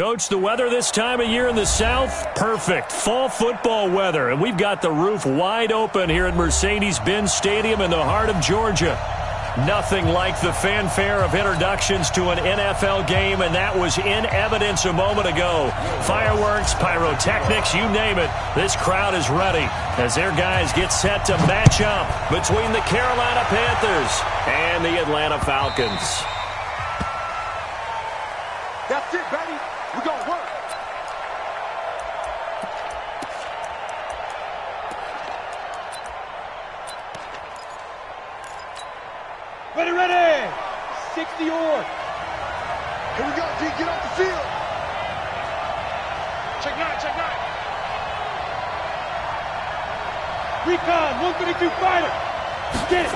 Coach, the weather this time of year in the South, perfect. Fall football weather, and we've got the roof wide open here at Mercedes-Benz Stadium in the heart of Georgia. Nothing like the fanfare of introductions to an NFL game, and that was in evidence a moment ago. Fireworks, pyrotechnics, you name it. This crowd is ready as their guys get set to match up between the Carolina Panthers and the Atlanta Falcons. That's it, baby. We're going to work. Ready, ready! 60 yard. Here we go, D. Get off the field. Check nine. Recon, 132 fighter. Get it.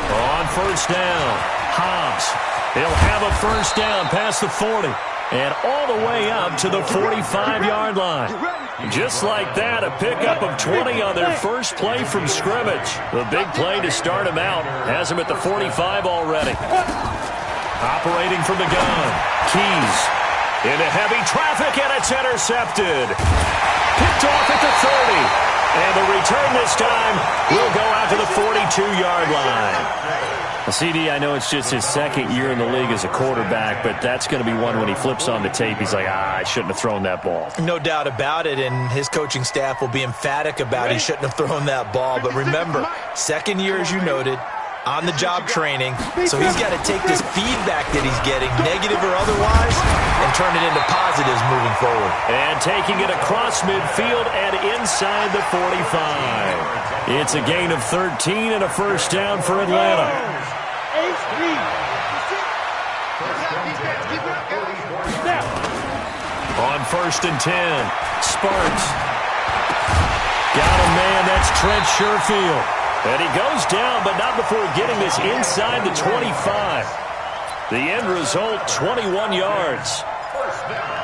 On first down, Hobbs. He'll have a first down past the 40 and all the way up to the 45-yard line. Just like that, a pickup of 20 on their first play from scrimmage. The big play to start him out has him at the 45 already. Operating from the gun, Keys into heavy traffic, and it's intercepted. Picked off at the 30. And the return this time will go out to the 42-yard line. Well, CD, I know it's just his second year in the league as a quarterback, but that's going to be one when he flips on the tape. He's like, I shouldn't have thrown that ball. No doubt about it, and his coaching staff will be emphatic about he shouldn't have thrown that ball. But remember, second year, as you noted, on-the-job training, so he's got to take this feedback that he's getting, negative or otherwise, and turn it into positives moving forward. And taking it across midfield and inside the 45. It's a gain of 13 and a first down for Atlanta. On first and 10, Sparks. Got a man, that's Trent Sherfield. And he goes down, but not before getting this inside the 25. The end result, 21 yards. First down.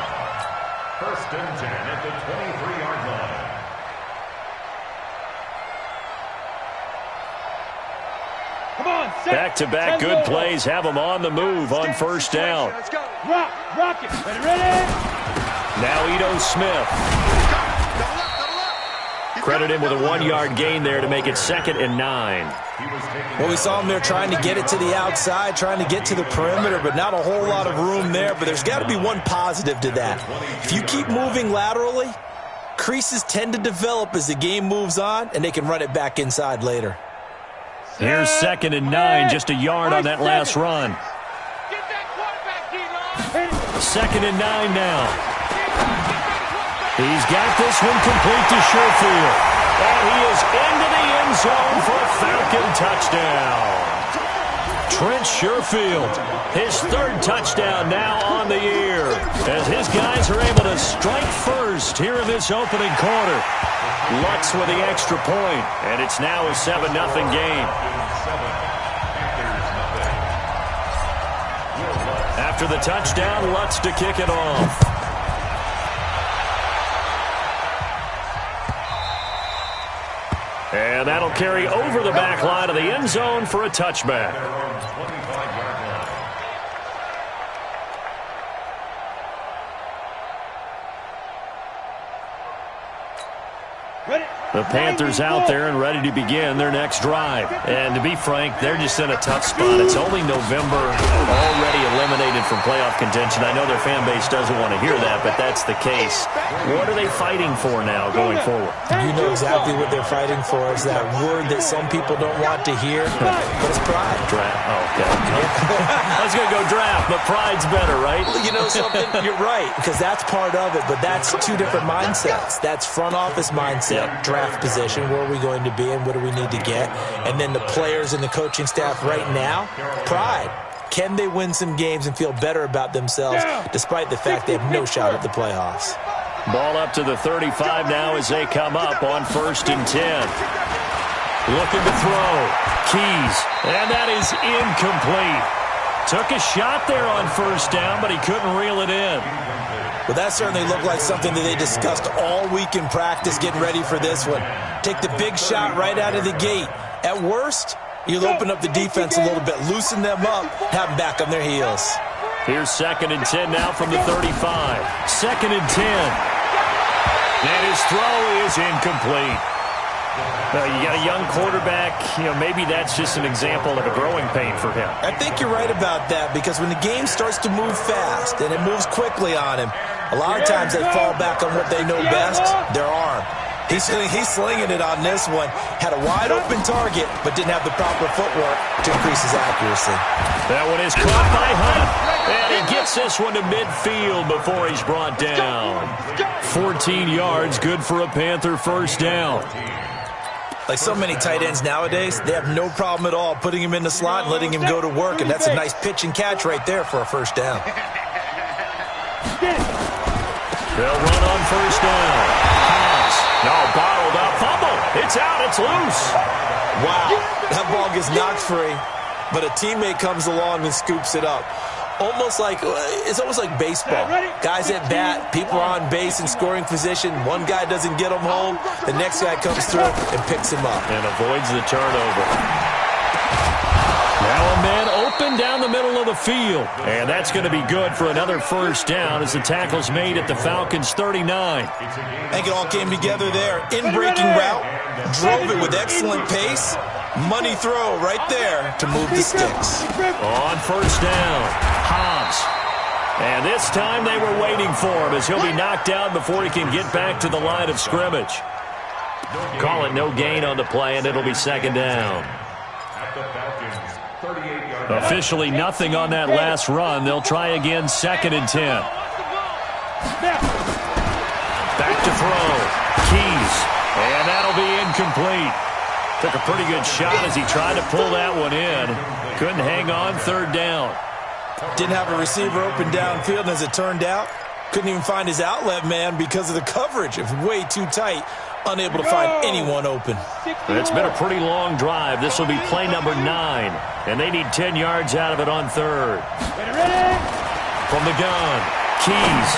First and 10 at the 23-yard line. Come on, set. Back-to-back good plays have them on the move on first down. Let's go. Rock it. Ready? Now Ito Smith. Credit him with a 1-yard gain there to make it 2nd and 9. Well, we saw him there trying to get it to the outside, trying to get to the perimeter, but not a whole lot of room there. But there's got to be one positive to that. If you keep moving laterally, creases tend to develop as the game moves on, and they can run it back inside later. Here's 2nd and 9, just a yard on that last run. 2nd and 9 now. He's got this one complete to Sherfield. And he is into the end zone for a Falcon touchdown. Trent Sherfield, his 3rd touchdown now on the year, as his guys are able to strike first here in this opening quarter. Lutz with the extra point, and it's now a 7-0 game. After the touchdown, Lutz to kick it off. And that'll carry over the back line of the end zone for a touchback. The Panthers out there and ready to begin their next drive. And to be frank, they're just in a tough spot. It's only November, already eliminated from playoff contention. I know their fan base doesn't want to hear that, but that's the case. What are they fighting for now going forward? You know exactly what they're fighting for. Is that word that some people don't want to hear, but it's pride. Draft. Oh, okay. I was going to go draft, but pride's better, right? You know something? You're right, because that's part of it, but that's two different mindsets. That's front office mindset, draft position, where are we going to be and what do we need to get? And then the players and the coaching staff right now, pride. Can they win some games and feel better about themselves despite the fact they have no shot at the playoffs? Ball up to the 35 now as they come up on 1st and 10. Looking to throw. Keys. And that is incomplete. Took a shot there on first down, but he couldn't reel it in. Well, that certainly looked like something that they discussed all week in practice getting ready for this one. Take the big shot right out of the gate. At worst, you'll open up the defense a little bit, loosen them up, have them back on their heels. Here's 2nd and 10 now from the 35. 2nd and 10. And his throw is incomplete. You got a young quarterback, maybe that's just an example of a growing pain for him. I think you're right about that, because when the game starts to move fast and it moves quickly on him, a lot of times they fall back on what they know best, their arm. He's slinging it on this one. Had a wide open target, but didn't have the proper footwork to increase his accuracy. That one is caught by Hunt. And he gets this one to midfield before he's brought down. 14 yards, good for a Panther first down. Like so many tight ends nowadays, they have no problem at all putting him in the slot and letting him go to work, and that's a nice pitch and catch right there for a first down. They'll run on first down. No, bottled up. Fumble. It's out. It's loose. Wow. That ball gets knocked free, but a teammate comes along and scoops it up. It's almost like baseball. Guys at bat, people are on base in scoring position. One guy doesn't get him home. The next guy comes through and picks him up. And avoids the turnover. Now a man open down the middle of the field. And that's going to be good for another first down as the tackle's made at the Falcons' 39. I think it all came together there. In-breaking route, drove it with excellent pace. Money throw right there to move the sticks. On first down, Hobbs. And this time they were waiting for him as he'll be knocked down before he can get back to the line of scrimmage. Call it no gain on the play, and it'll be 2nd down. Officially nothing on that last run. They'll try again, 2nd and 10. Back to throw. Keys. And that'll be incomplete. Took a pretty good shot as he tried to pull that one in. Couldn't hang on, 3rd down. Didn't have a receiver open downfield, and as it turned out, couldn't even find his outlet man because of the coverage. It was way too tight. Unable to find anyone open. It's been a pretty long drive. This will be play number 9. And they need 10 yards out of it on 3rd. From the gun, Keys.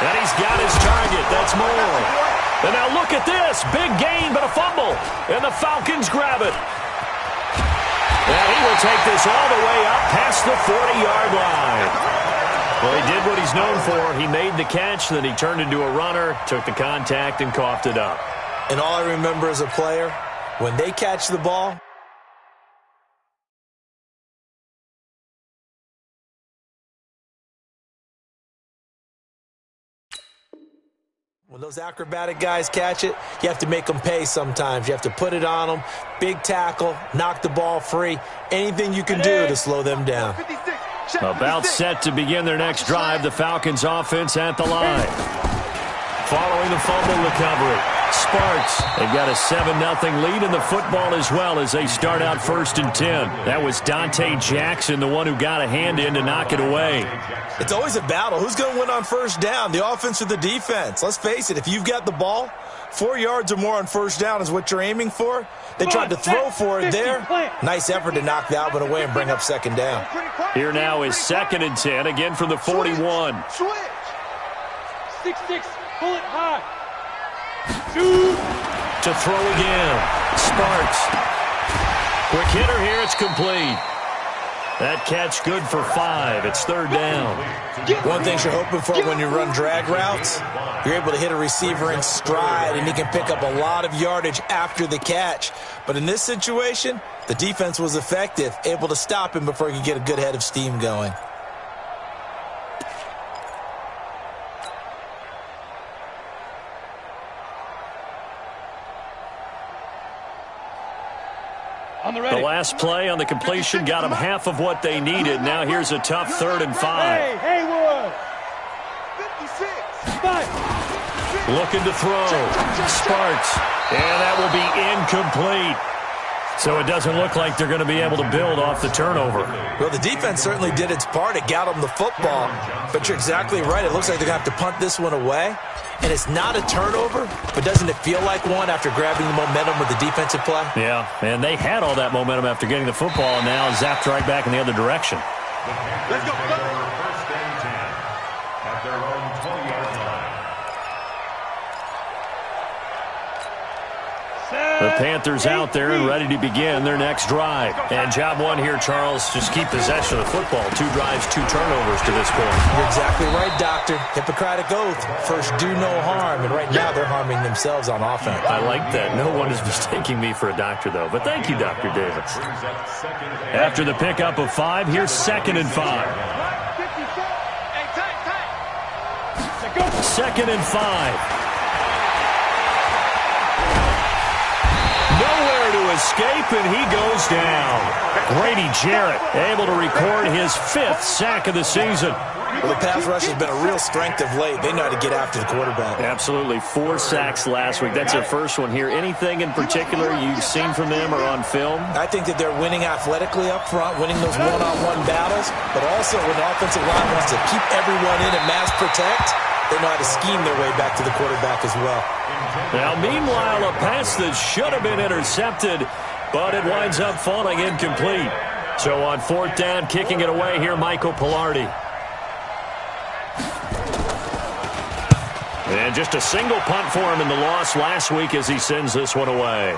And he's got his target. That's more. And now look at this. Big gain, but a fumble. And the Falcons grab it. And he will take this all the way up past the 40-yard line. Well, he did what he's known for. He made the catch, then he turned into a runner, took the contact, and coughed it up. And all I remember as a player, when they catch the ball, when those acrobatic guys catch it, you have to make them pay sometimes. You have to put it on them. Big tackle, knock the ball free. Anything you can do to slow them down. About set to begin their next drive, the Falcons offense at the line. Following the fumble recovery, Sparks. They've got a 7-0 lead in the football as well as they start out 1st and 10. That was Dante Jackson, the one who got a hand in to knock it away. It's always a battle. Who's going to win on first down, the offense or the defense? Let's face it, if you've got the ball, 4 yards or more on first down is what you're aiming for. They tried to throw for it there. Nice effort to knock that one away and bring up 2nd down. Here now is 2nd and 10, again from the 41. Switch. 6-6, pull it high. Shoot. To throw again. Sparks. Quick hitter here, it's complete. That catch good for 5. It's 3rd down. One thing you're hoping for when you run drag routes, you're able to hit a receiver in stride, and he can pick up a lot of yardage after the catch. But in this situation, the defense was effective, able to stop him before he could get a good head of steam going. The last play on the completion got them half of what they needed. Now here's a tough 3rd and 5. Hey, Haywood. 56. Looking to throw. Sparks. And that will be incomplete. So it doesn't look like they're going to be able to build off the turnover. Well, the defense certainly did its part. It got them the football. But you're exactly right. It looks like they're going to have to punt this one away. And it's not a turnover, but doesn't it feel like one after grabbing the momentum with the defensive play? Yeah, and they had all that momentum after getting the football, and now zapped right back in the other direction. Let's go. First and 10 at their own 20-yard line. The Panthers out there and ready to begin their next drive. And job one here, Charles, just keep possession of the football. 2 drives, 2 turnovers to this point. You're exactly right, Doctor. Hippocratic oath. First, do no harm. And right now, they're harming themselves on offense. I like that. No one is mistaking me for a doctor, though. But thank you, Dr. Davis. After the pickup of 5, here's 2nd and 5. 2nd and 5. Nowhere to escape, and he goes down. Grady Jarrett able to record his 5th sack of the season. Well, the pass rush has been a real strength of late. They know how to get after the quarterback. Absolutely. 4 sacks last week. That's their first one here. Anything in particular you've seen from them or on film? I think that they're winning athletically up front, winning those one-on-one battles, but also when the offensive line wants to keep everyone in and mass protect, they know how to scheme their way back to the quarterback as well. Now, meanwhile, a pass that should have been intercepted, but it winds up falling incomplete. So on 4th down, kicking it away here, Michael Pilardi. And just a single punt for him in the loss last week as he sends this one away.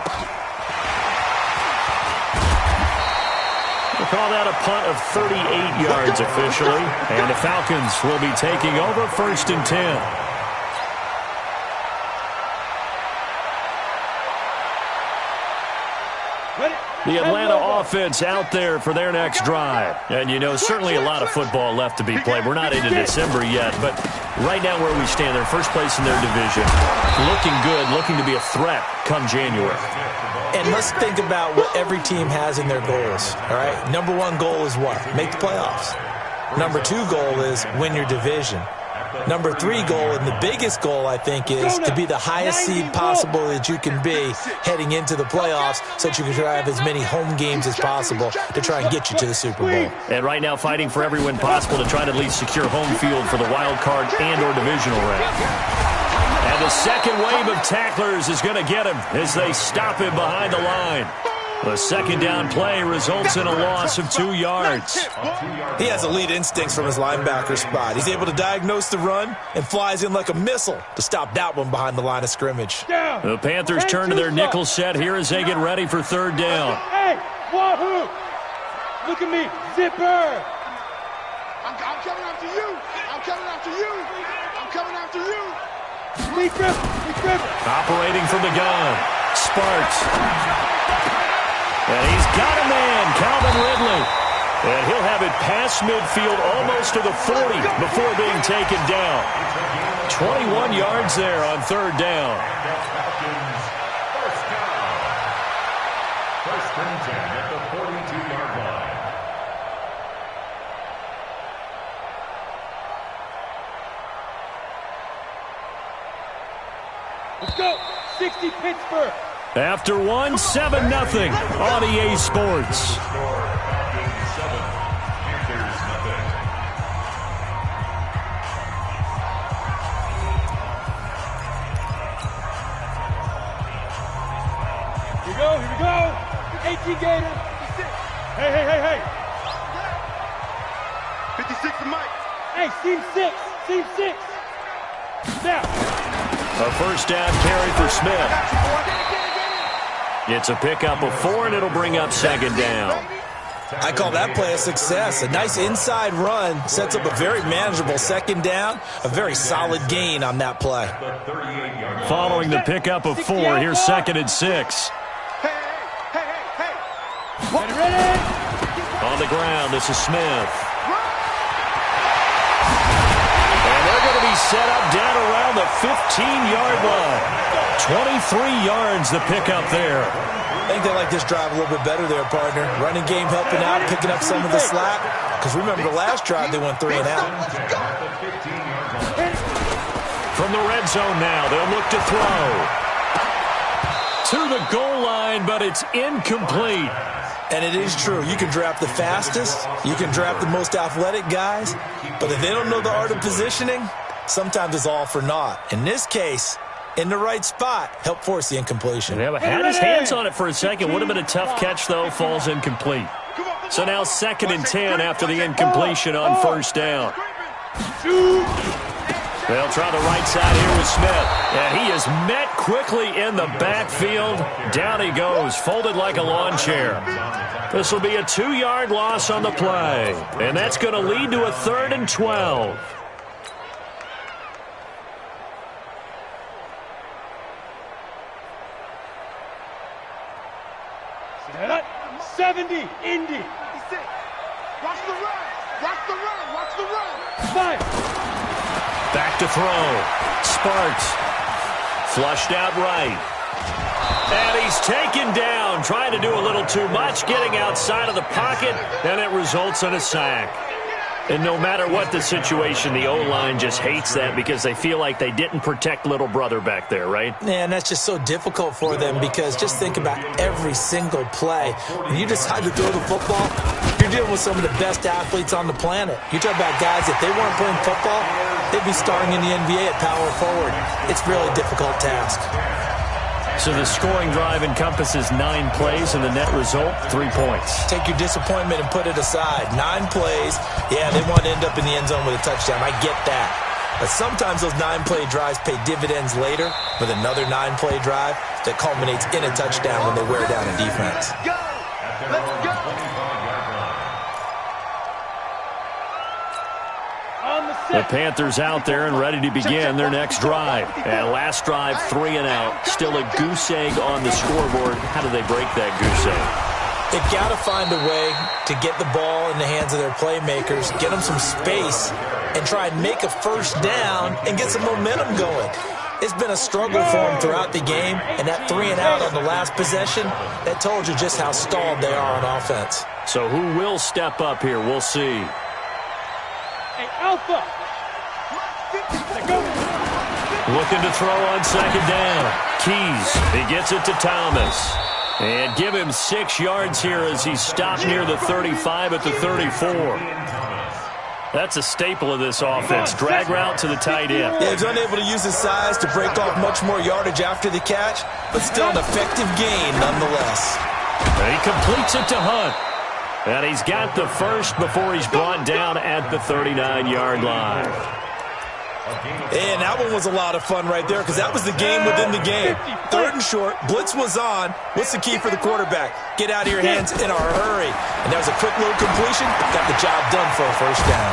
We'll call that a punt of 38 yards officially. And the Falcons will be taking over 1st and 10. The Atlanta offense out there for their next drive. And, you know, certainly a lot of football left to be played. We're not into December yet, but right now where we stand, they're first place in their division. Looking good, looking to be a threat come January. And let's think about what every team has in their goals, all right? Number 1 goal is what? Make the playoffs. Number 2 goal is win your division. Number 3 goal, and the biggest goal, I think, is to be the highest seed possible that you can be heading into the playoffs so that you can try to have as many home games as possible to try and get you to the Super Bowl. And right now fighting for every win possible to try to at least secure home field for the wild card and or divisional round. And the second wave of tacklers is going to get him as they stop him behind the line. The 2nd down play results in a loss of 2 yards. He has elite instincts from his linebacker spot. He's able to diagnose the run and flies in like a missile to stop that one behind the line of scrimmage. The Panthers turn to their nickel set here as they get ready for 3rd down. Hey, Wahoo! Look at me, zipper! I'm coming after you! I'm coming after you! I'm coming after you! Lee Griffin! Operating from the gun, Sparks. And he's got a man, Calvin Ridley. And he'll have it past midfield almost to the 40 before being taken down. 21 yards there on 3rd down. First and 10 at the 42-yard line. Let's go! 60 Pittsburgh! After 1, 7-0 on EA Sports. Here we go. 18 Gators. Hey. 56 to Mike. Hey, Team 6. Now. A 1st down carry for Smith. It's a pickup of 4, and it'll bring up 2nd down. I call that play a success. A nice inside run sets up a very manageable 2nd down. A very solid gain on that play. Following the pickup of 4, here's 2nd and 6. Hey. Ready? On the ground, this is Smith. And they're going to be set up down around the 15-yard line. 23 yards the pickup there. I think they like this drive a little bit better there, partner. Running game helping out, picking up some of the slack. Because remember, the last drive they went 3 and out. From the red zone now, they'll look to throw. To the goal line, but it's incomplete. And it is true. You can draft the fastest. You can draft the most athletic guys. But if they don't know the art of positioning, sometimes it's all for naught. In this case, in the right spot, help force the incompletion. Yeah, had his hands on it for a second. Would have been a tough catch, though. Falls incomplete. So now 2nd and 10 after the incompletion on 1st down. They'll try the right side here with Smith. And he is met quickly in the backfield. Down he goes, folded like a lawn chair. This will be a 2-yard loss on the play. And that's going to lead to a 3rd and 12. Set up. 70, Indy. Watch the run. Watch the run. Watch the run. 5. Back to throw. Sparks. Flushed out right. And he's taken down, trying to do a little too much, getting outside of the pocket, and it results in a sack. And no matter what the situation, the O-line just hates that because they feel like they didn't protect little brother back there, right? Man, that's just so difficult for them because just think about every single play. When you decide to throw the football, you're dealing with some of the best athletes on the planet. You talk about guys, if they weren't playing football, they'd be starring in the NBA at power forward. It's really a difficult task. So the scoring drive encompasses 9 plays, and the net result, 3 points. Take your disappointment and put it aside. 9 plays, yeah, they want to end up in the end zone with a touchdown. I get that. But sometimes those 9-play drives pay dividends later with another 9-play drive that culminates in a touchdown when they wear down a defense. Let's go. The Panthers out there and ready to begin their next drive. And last drive, 3 and out. Still a goose egg on the scoreboard. How do they break that goose egg? They've got to find a way to get the ball in the hands of their playmakers, get them some space, and try and make a first down and get some momentum going. It's been a struggle for them throughout the game, and that 3 and out on the last possession, that told you just how stalled they are on offense. So who will step up here? We'll see. Hey, Alpha. Looking to throw on 2nd down. Keys, he gets it to Thomas. And give him 6 yards here as he's stopped near the 35 at the 34. That's a staple of this offense. Drag route to the tight end. Yeah, he's unable to use his size to break off much more yardage after the catch, but still an effective gain nonetheless. And he completes it to Hunt. And he's got the first before he's brought down at the 39-yard line. And that one was a lot of fun right there because that was the game within the game. 3rd and short, blitz was on. What's the key for the quarterback? Get out of your hands in a hurry. And that was a quick little completion. Got the job done for a first down.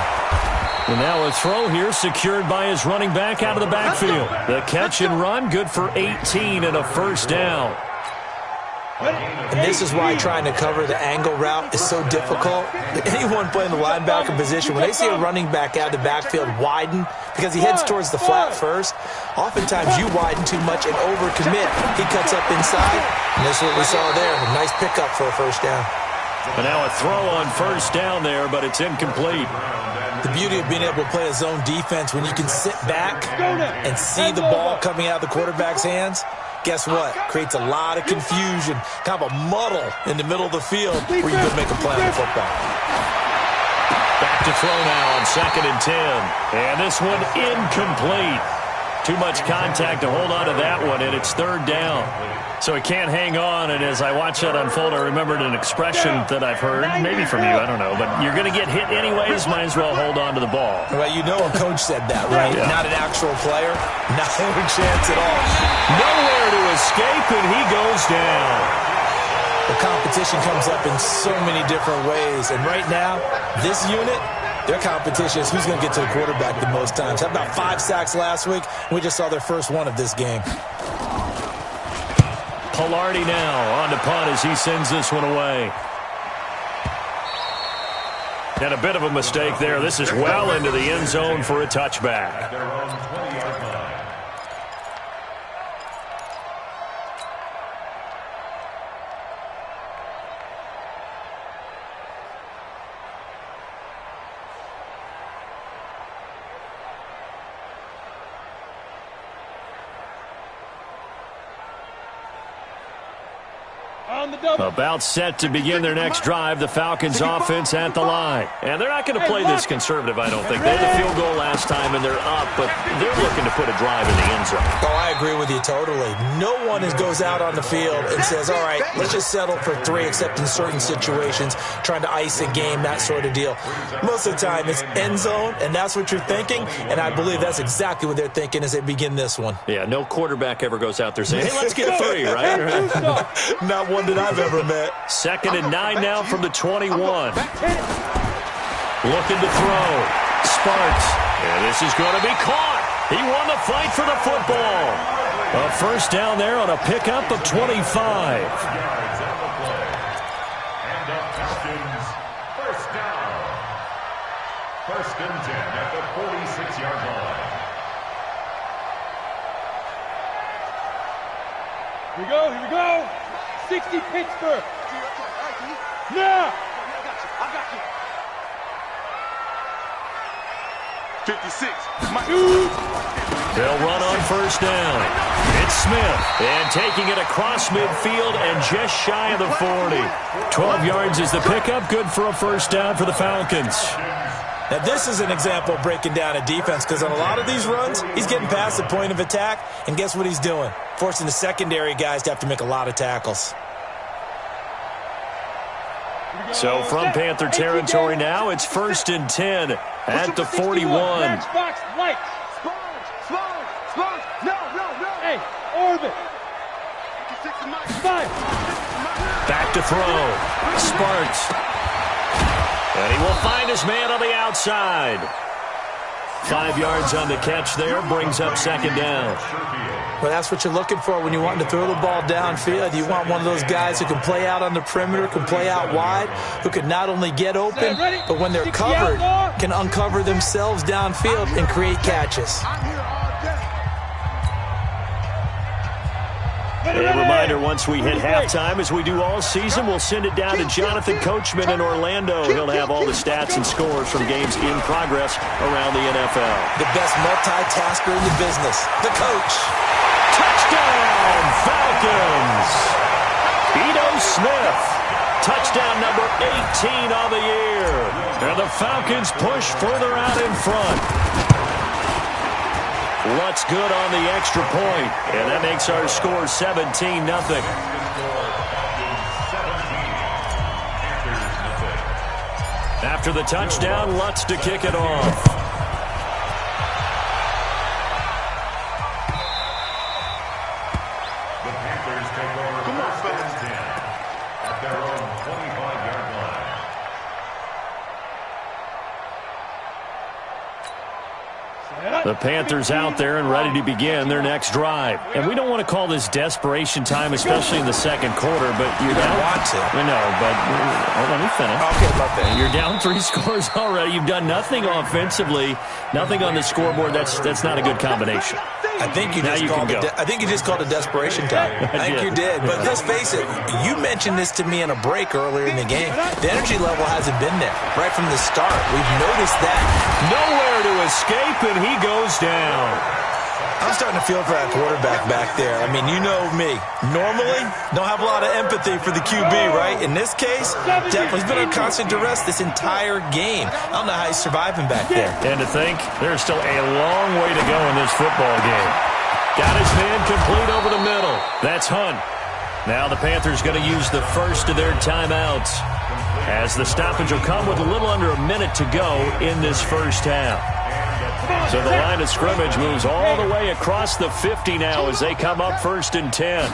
And now a throw here secured by his running back out of the backfield. The catch and run, good for 18 and a first down. And this is why trying to cover the angle route is so difficult. Anyone playing the linebacker position, when they see a running back out of the backfield widen, because he heads towards the flat first, oftentimes you widen too much and overcommit. He cuts up inside, and this is what we saw there. A nice pickup for a first down. And now a throw on first down there, but it's incomplete. The beauty of being able to play a zone defense when you can sit back and see the ball coming out of the quarterback's hands, guess what? Creates a lot of confusion, kind of a muddle in the middle of the field where you can make a play on the football. Back to throw now on 2nd and 10. And this one incomplete. Too much contact to hold on to that one, and it's 3rd down. So he can't hang on, and as I watch that unfold, I remembered an expression that I've heard, maybe from you, I don't know, but you're going to get hit anyways, might as well hold on to the ball. Well, you know a coach said that, right? Yeah. Not an actual player. Not a chance at all. Nowhere to escape, and he goes down. The competition comes up in so many different ways, and right now, this unit, their competition is who's going to get to the quarterback the most times. How about 5 sacks last week? We just saw their first one of this game. Pilardi now on to punt as he sends this one away. And a bit of a mistake there. This is well into the end zone for a touchback. About set to begin their next drive, the Falcons offense at the line. And they're not going to play this conservative, I don't think. They had the field goal last time, and they're up, but they're looking to put a drive in the end zone. Oh, I agree with you totally. No one goes out on the field and says, all right, let's just settle for 3, except in certain situations, trying to ice a game, that sort of deal. Most of the time, it's end zone, and that's what you're thinking, and I believe that's exactly what they're thinking as they begin this one. Yeah, no quarterback ever goes out there saying, hey, let's get 3, right? Not one that I've ever met. 2nd and 9 now from the 21. Looking to throw. Sparks. And this is going to be caught. He won the fight for the football. A first down there on a pickup of 25. And the Falcons, first down. 1st and 10 at the 46-yard line. Here we go, here we go. 60 Pittsburgh. Now. I got you. 56. They'll run on first down. It's Smith. And taking it across midfield and just shy of the 40. 12 yards is the pickup. Good for a first down for the Falcons. Now, this is an example of breaking down a defense, because on a lot of these runs, he's getting past the point of attack, and guess what he's doing? Forcing the secondary guys to have to make a lot of tackles. So from Panther territory now, it's 1st and 10 at the 41. Matchbox light. Sponge. No. Hey, orbit. 5. Back to throw. Sparks. And he will find his man on the outside. 5 yards on the catch there, brings up 2nd down. Well, that's what you're looking for when you want to throw the ball downfield. You want one of those guys who can play out on the perimeter, can play out wide, who can not only get open, but when they're covered, can uncover themselves downfield and create catches. A reminder, once we hit halftime, as we do all season, we'll send it down to Jonathan Coachman in Orlando. He'll have all the stats and scores from games in progress around the NFL. The best multitasker in the business, the coach. Touchdown, Falcons! Ito Smith. Touchdown number 18 on the year. And the Falcons push further out in front. Lutz good on the extra point, and that makes our score 17-0. After the touchdown, Lutz to kick it off. The Panthers take over 1st and 10 at their own 25-yard line. The Panthers out there and ready to begin their next drive. And we don't want to call this desperation time, especially in the second quarter, but you're down. Want to. I know, but let me finish. Okay, my bad. You're down 3 scores already. You've done nothing offensively, nothing on the scoreboard. That's not a good combination. I think you just called it desperation time. I think you did. But let's face it, you mentioned this to me in a break earlier in the game. The energy level hasn't been there right from the start. We've noticed that. Nowhere to escape, and he goes down. I'm starting to feel for that quarterback back there. I mean, you know me. Normally, don't have a lot of empathy for the QB, right? In this case, definitely. He's been on constant duress this entire game. I don't know how he's surviving back there. And to think, there's still a long way to go in this football game. Got his man complete over the middle. That's Hunt. Now the Panthers going to use the first of their timeouts, as the stoppage will come with a little under a minute to go in this first half. So the line of scrimmage moves all the way across the 50 now as they come up 1st and 10.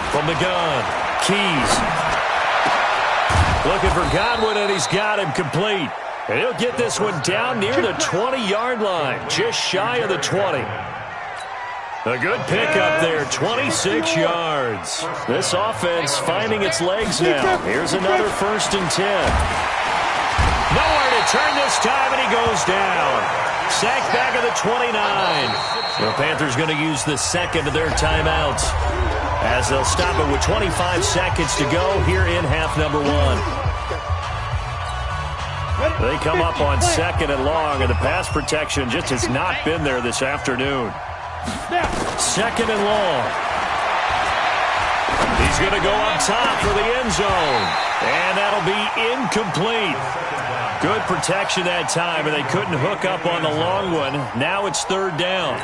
From the gun, Keys. Looking for Godwin, and he's got him complete. And he'll get this one down near the 20-yard line, just shy of the 20. A good pickup there, 26 yards. This offense finding its legs now. Here's another 1st and 10. Nowhere to turn this time, and he goes down. Sacked back at the 29. The Panthers going to use the second of their timeouts, as they'll stop it with 25 seconds to go here in half number 1. They come up on 2nd and long, and the pass protection just has not been there this afternoon. 2nd and long. He's going to go up top for the end zone. And that'll be incomplete. Good protection that time, and they couldn't hook up on the long one. Now it's third down.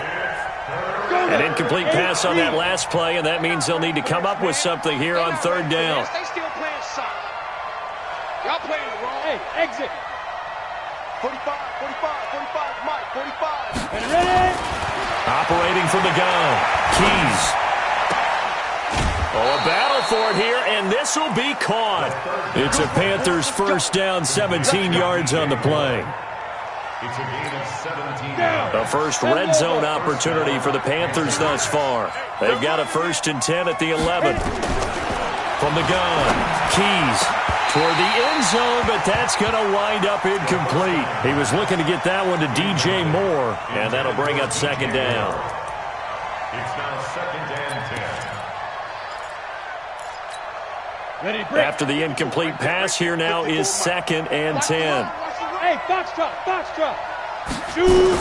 An incomplete pass on that last play, and that means they'll need to come up with something here on third down. They still playing solid. Y'all playing it wrong. Hey, exit. 45, Mike, 45. Ready? Operating from the gun. Keys. Oh, a battle for it here, and this will be caught. It's a Panthers first down, 17 yards on the play. It's a gain of 17. The first red zone opportunity for the Panthers thus far. They've got a 1st and 10 at the 11. From the gun, Keys toward the end zone, but that's going to wind up incomplete. He was looking to get that one to DJ Moore, and that'll bring up second down. It's now 2nd and 10. Ready, break. After the incomplete pass, here now is 2nd and 10. Hey, foxtrot. Shoot.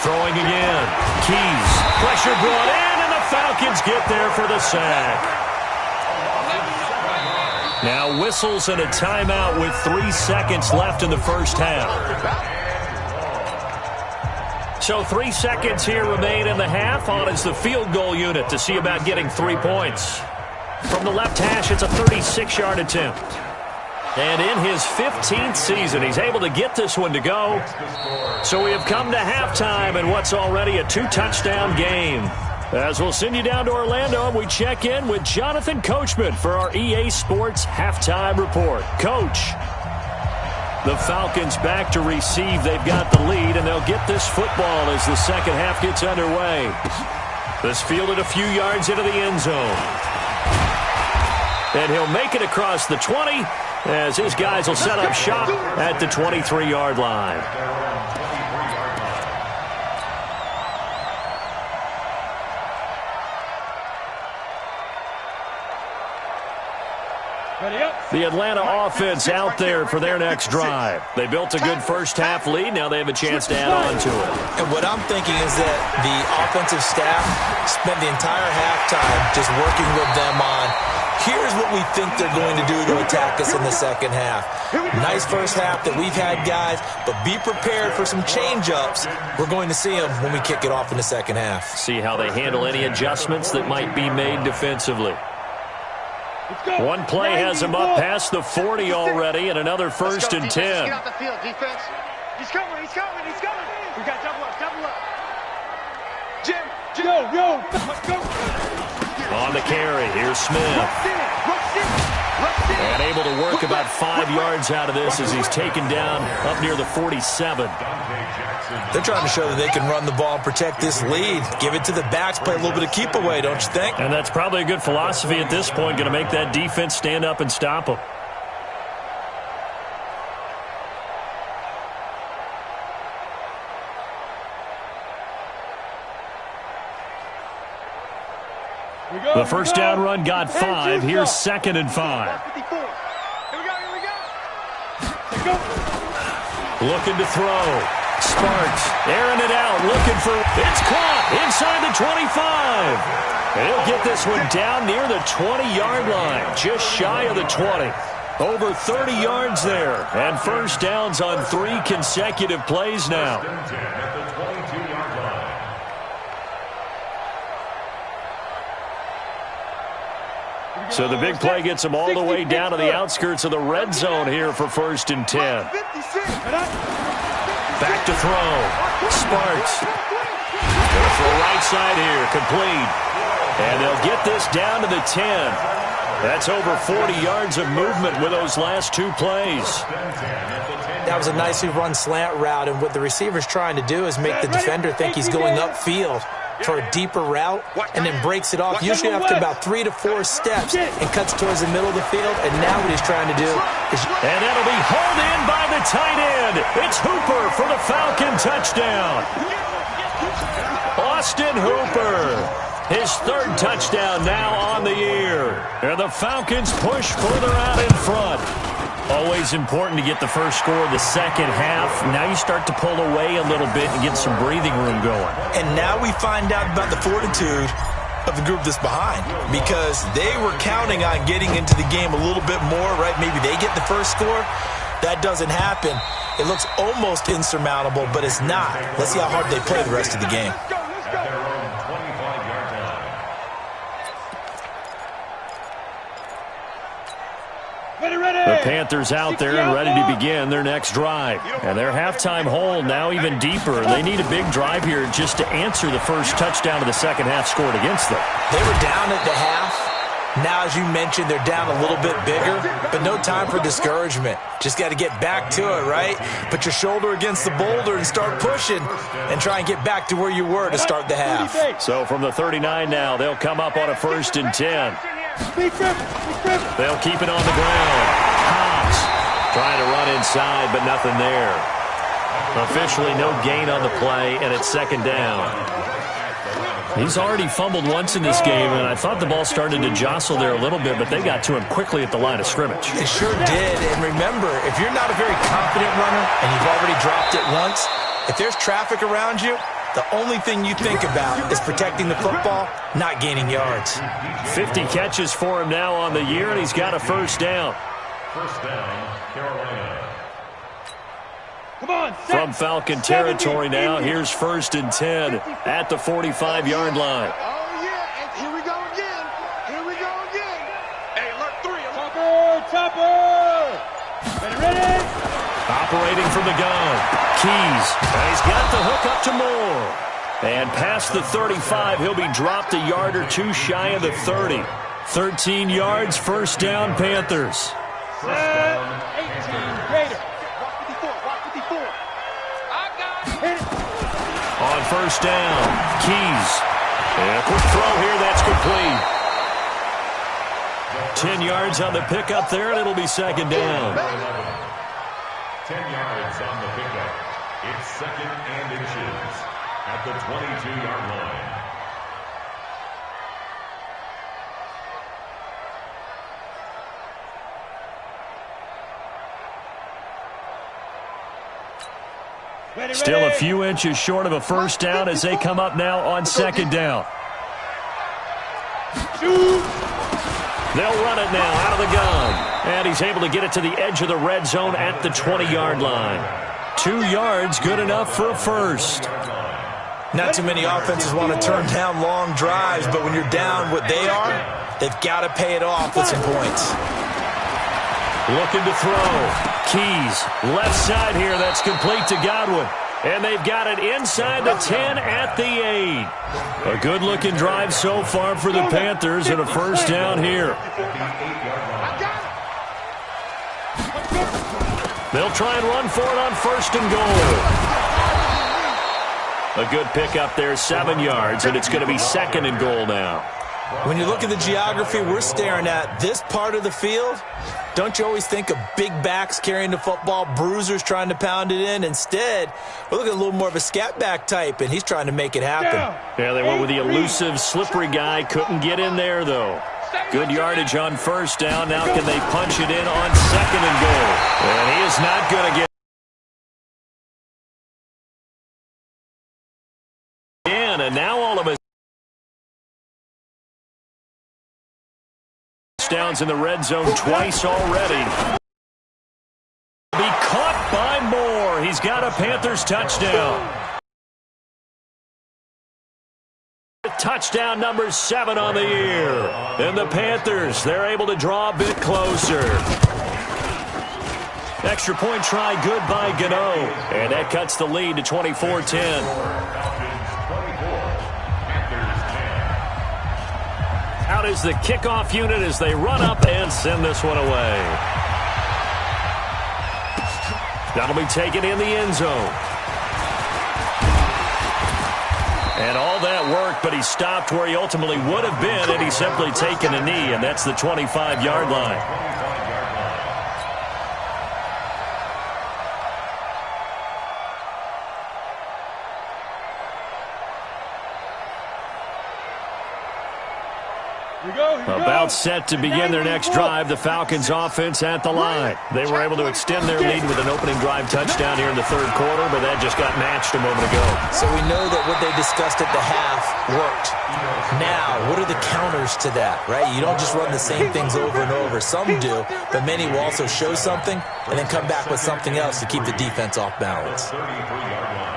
Throwing again. Keys. Pressure brought in, and the Falcons get there for the sack. Now whistles and a timeout with 3 seconds left in the first half. So 3 seconds here remain in the half. On is the field goal unit to see about getting 3 points. From the left hash, it's a 36-yard attempt. And in his 15th season, he's able to get this one to go. So we have come to halftime in what's already a 2-touchdown game. As we'll send you down to Orlando, we check in with Jonathan Coachman for our EA Sports Halftime Report. Coach, the Falcons back to receive. They've got the lead, and they'll get this football as the second half gets underway. This fielded a few yards into the end zone. And he'll make it across the 20 as his guys will set up shop at the 23-yard line. The Atlanta offense out there for their next drive. They built a good first half lead. Now they have a chance to add on to it. And what I'm thinking is that the offensive staff spent the entire halftime just working with them on, here's what we think they're going to do to attack us in the second half. Nice first half that we've had, guys, but be prepared for some change-ups. We're going to see them when we kick it off in the second half. See how they handle any adjustments that might be made defensively. One play has him up past the 40 already, and another 1st and 10. Get out the field, defense. He's coming. We got double up. Jim. Yo. Go. On the carry, here's Smith. And able to work about 5 yards out of this as he's taken down up near the 47. They're trying to show that they can run the ball and protect this lead. Give it to the backs, play a little bit of keep away, don't you think? And that's probably a good philosophy at this point, going to make that defense stand up and stop them. The first down run got 5. Here's 2nd and 5. Here we go. Looking to throw. Sparks airing it out, looking for, it's caught inside the 25. And he'll get this one down near the 20-yard line, just shy of the 20. Over 30 yards there, and first downs on 3 consecutive plays now. So the big play gets them all the way down to the outskirts of the red zone here for 1st and 10. Back to throw. Sparks. Gonna throw right side here. Complete. And they'll get this down to the 10. That's over 40 yards of movement with those last 2 plays. That was a nicely run slant route, and what the receiver's trying to do is make the defender think he's going upfield for a deeper route, and then breaks it off, usually after about 3 to 4 steps, and cuts towards the middle of the field. And now what he's trying to do is... And that'll be hauled in by the tight end. It's Hooper for the Falcon touchdown. Austin Hooper, his 3rd touchdown now on the year. And the Falcons push further out in front. Always important to get the first score of the second half. Now you start to pull away a little bit and get some breathing room going. And now we find out about the fortitude of the group that's behind because they were counting on getting into the game a little bit more, right? Maybe they get the first score. That doesn't happen. It looks almost insurmountable, but it's not. Let's see how hard they play the rest of the game. At their own 25-yard line. The Panthers out there and ready to begin their next drive. And their halftime hole now even deeper. They need a big drive here just to answer the first touchdown of the second half scored against them. They were down at the half. Now, as you mentioned, they're down a little bit bigger, but no time for discouragement. Just got to get back to it, right? Put your shoulder against the boulder and start pushing and try and get back to where you were to start the half. So from the 39 now, they'll come up on a 1st and 10. They'll keep it on the ground. Hobbs trying to run inside, but nothing there. Officially no gain on the play, and it's 2nd down. He's already fumbled once in this game, and I thought the ball started to jostle there a little bit, but they got to him quickly at the line of scrimmage. It sure did, and remember, if you're not a very confident runner and you've already dropped it once, if there's traffic around you, the only thing you think about is protecting the football, not gaining yards. 50 catches for him now on the year, and he's got a 1st down. 1st down, Carolina. Come on, From Falcon territory now, here's 1st and 10 at the 45-yard line. Oh, yeah, and here we go again. Here we go again. Hey, alert 3. Chopper! Ready? Operating from the gun. Keys. And he's got the hook up to Moore. And past the 35, he'll be dropped a yard or two shy of the 30. 13 yards, 1st down, Panthers. 18 Raider. On 1st down, Keys. And a quick throw here, that's complete. 10 yards on the pickup there, and it'll be 2nd down. 10 yards on the pickup. It's 2nd and inches at the 22-yard line. Still a few inches short of a 1st down as they come up now on 2nd down. They'll run it now out of the gun. And he's able to get it to the edge of the red zone at the 20-yard line. 2 yards, good enough for a 1st. Not too many offenses want to turn down long drives, but when you're down what they are, they've got to pay it off with some points. Looking to throw. Keys, left side here, that's complete to Godwin. And they've got it inside the 10 at the 8. A good-looking drive so far for the Panthers and a 1st down here. They'll try and run for it on 1st and goal. A good pickup there, 7 yards, and it's going to be 2nd and goal now. When you look at the geography we're staring at, this part of the field, don't you always think of big backs carrying the football, bruisers trying to pound it in? Instead, we're looking at a little more of a scat back type, and he's trying to make it happen. Yeah, they went with the elusive, slippery guy. Couldn't get in there, though. Good yardage on 1st down. Now can they punch it in on 2nd and goal? And he is not going to get in, and now all of a downs in the red zone twice already. Be caught by Moore. He's got a Panthers touchdown. Touchdown number 7 on the year. And the Panthers, they're able to draw a bit closer. Extra point try good by Gano. And that cuts the lead to 24-10. Out is the kickoff unit as they run up and send this one away. That'll be taken in the end zone. And all that work, but he stopped where he ultimately would have been, and he's simply taken a knee, and that's the 25-yard line. About set to begin their next drive, the Falcons offense at the line. They were able to extend their lead with an opening drive touchdown here in the third quarter, but that just got matched a moment ago. So we know that what they discussed at the half worked. Now, what are the counters to that, right? You don't just run the same things over and over. Some do, but many will also show something and then come back with something else to keep the defense off balance. 33-yard line.